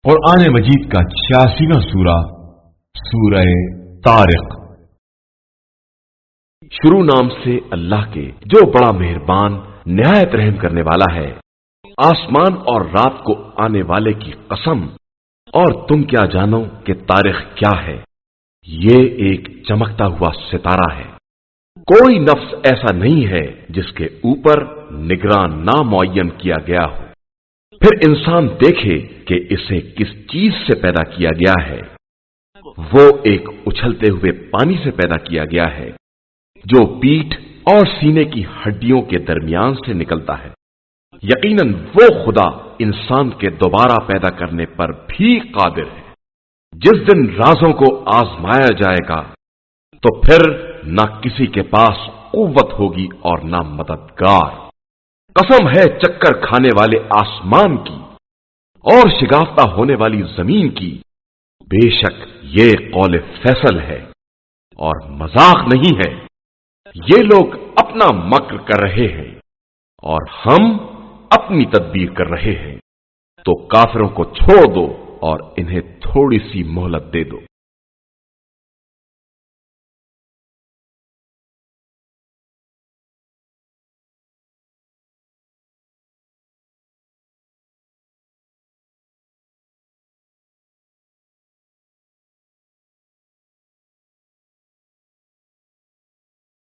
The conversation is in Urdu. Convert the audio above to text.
قرآن مجید کا 86واں سورہ سورہ طارق۔ شروع نام سے اللہ کے جو بڑا مہربان نہایت رحم کرنے والا ہے۔ آسمان اور رات کو آنے والے کی قسم، اور تم کیا جانو کہ طارق کیا ہے؟ یہ ایک چمکتا ہوا ستارہ ہے۔ کوئی نفس ایسا نہیں ہے جس کے اوپر نگراں نہ معین کیا گیا ہو۔ پھر انسان دیکھے کہ اسے کس چیز سے پیدا کیا گیا ہے۔ وہ ایک اچھلتے ہوئے پانی سے پیدا کیا گیا ہے جو پیٹھ اور سینے کی ہڈیوں کے درمیان سے نکلتا ہے۔ یقیناً وہ خدا انسان کے دوبارہ پیدا کرنے پر بھی قادر ہے۔ جس دن رازوں کو آزمایا جائے گا تو پھر نہ کسی کے پاس قوت ہوگی اور نہ مددگار۔ قسم ہے چکر کھانے والے آسمان کی اور شگافتہ ہونے والی زمین کی، بے شک یہ قول فیصل ہے اور مذاق نہیں ہے۔ یہ لوگ اپنا مکر کر رہے ہیں اور ہم اپنی تدبیر کر رہے ہیں، تو کافروں کو چھوڑ دو اور انہیں تھوڑی سی مہلت دے دو۔